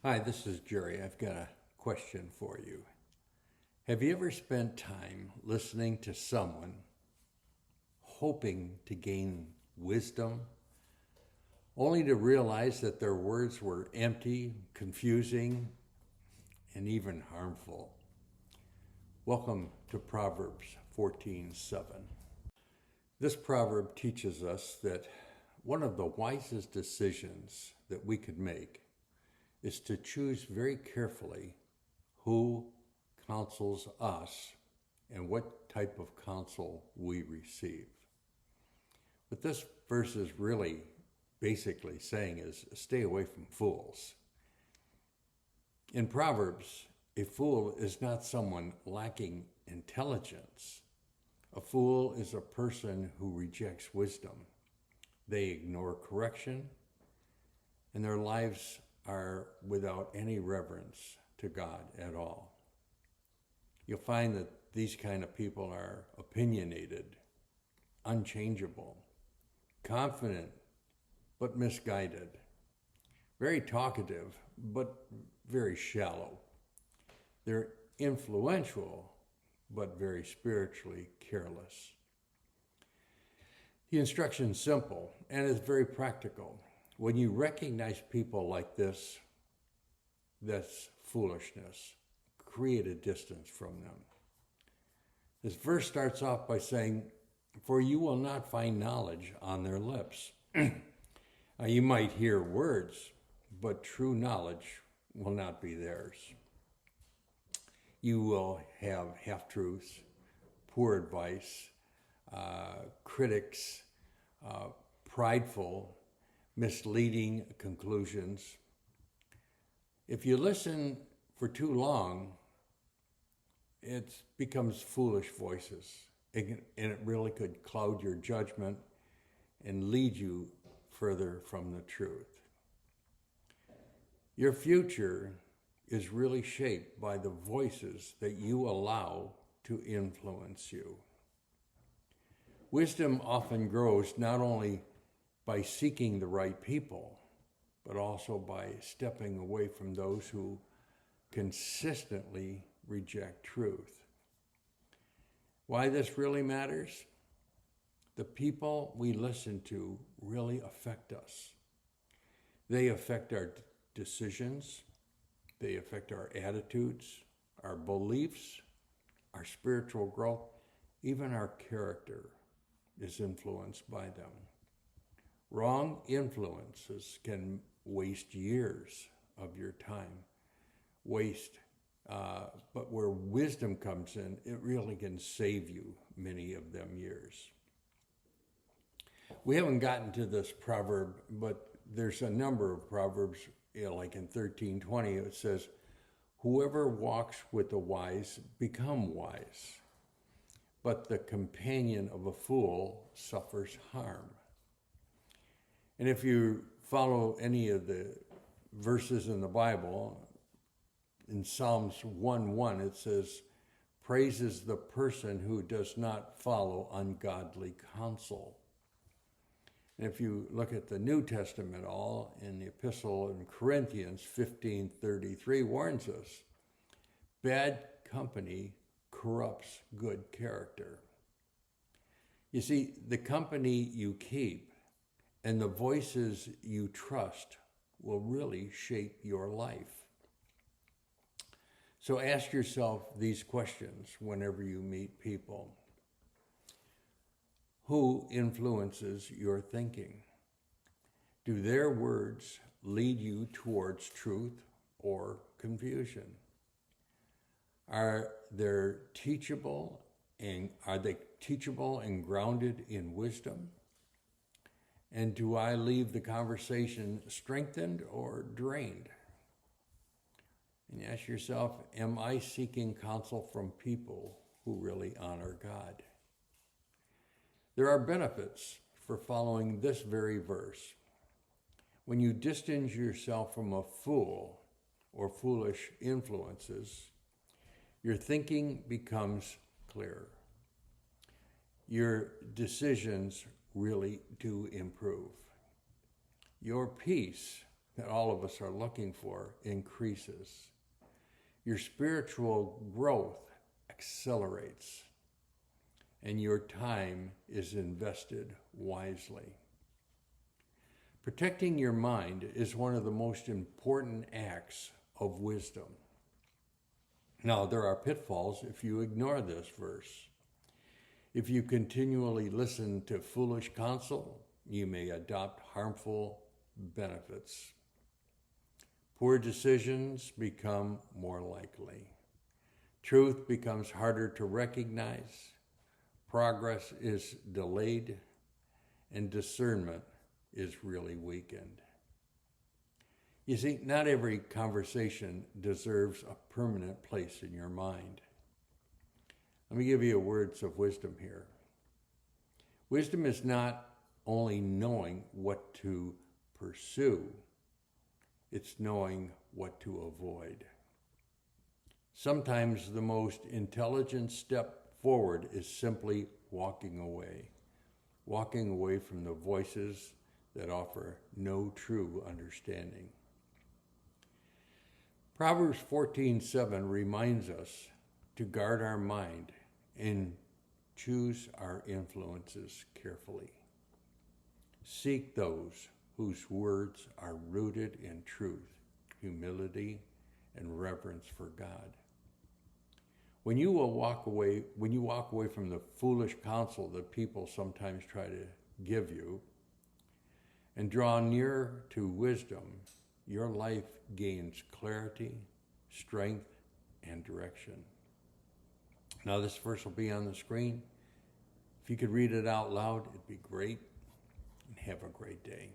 Hi, this is Jerry. I've got a question for you. Have you ever spent time listening to someone hoping to gain wisdom, only to realize that their words were empty, confusing, and even harmful? Welcome to Proverbs 14:7. This proverb teaches us that one of the wisest decisions that we could make is to choose very carefully who counsels us and what type of counsel we receive. What this verse is really basically saying is stay away from fools. In Proverbs, a fool is not someone lacking intelligence. A fool is a person who rejects wisdom. They ignore correction, and their lives are without any reverence to God at all. You'll find that these kind of people are opinionated, unchangeable, confident but misguided, very talkative but very shallow. They're influential but very spiritually careless. The instruction is simple and it's very practical. When you recognize people like this, that's foolishness. Create a distance from them. This verse starts off by saying, "For you will not find knowledge on their lips." Now, you might hear words, but true knowledge will not be theirs. You will have half-truths, poor advice, critics, prideful, misleading conclusions. If you listen for too long, it becomes foolish voices, and it really could cloud your judgment and lead you further from the truth. Your future is really shaped by the voices that you allow to influence you. Wisdom often grows not only by seeking the right people, but also by stepping away from those who consistently reject truth. Why this really matters? The people we listen to really affect us. They affect our decisions, they affect our attitudes, our beliefs, our spiritual growth, even our character is influenced by them. Wrong influences can waste years of your time, but where wisdom comes in, it really can save you many of them years. We haven't gotten to this proverb, but there's a number of proverbs, like in 13:20, it says, "Whoever walks with the wise become wise, but the companion of a fool suffers harm." And if you follow any of the verses in the Bible, in Psalms 1:1, it says, "Praises the person who does not follow ungodly counsel." And if you look at the New Testament, all in the epistle in Corinthians 15:33 warns us, bad company corrupts good character. You see, the company you keep and the voices you trust will really shape your life. So ask yourself these questions whenever you meet people. Who influences your thinking? Do their words lead you towards truth or confusion? Are they teachable and grounded in wisdom? And do I leave the conversation strengthened or drained? And ask yourself, am I seeking counsel from people who really honor God? There are benefits for following this very verse. When you distance yourself from a fool or foolish influences, your thinking becomes clear. Your decisions really do improve. Your peace that all of us are looking for increases. Your spiritual growth accelerates, and your time is invested wisely. Protecting your mind is one of the most important acts of wisdom. Now, there are pitfalls if you ignore this verse. If you continually listen to foolish counsel, you may adopt harmful benefits. Poor decisions become more likely. Truth becomes harder to recognize. Progress is delayed, and discernment is really weakened. You see, not every conversation deserves a permanent place in your mind. Let me give you words of wisdom here. Wisdom is not only knowing what to pursue, it's knowing what to avoid. Sometimes the most intelligent step forward is simply walking away from the voices that offer no true understanding. Proverbs 14:7 reminds us to guard our mind and choose our influences carefully. Seek those whose words are rooted in truth, humility, and reverence for God. When you walk away from the foolish counsel that people sometimes try to give you and draw near to wisdom, your life gains clarity, strength, and direction. Now, this verse will be on the screen. If you could read it out loud, it'd be great. And have a great day.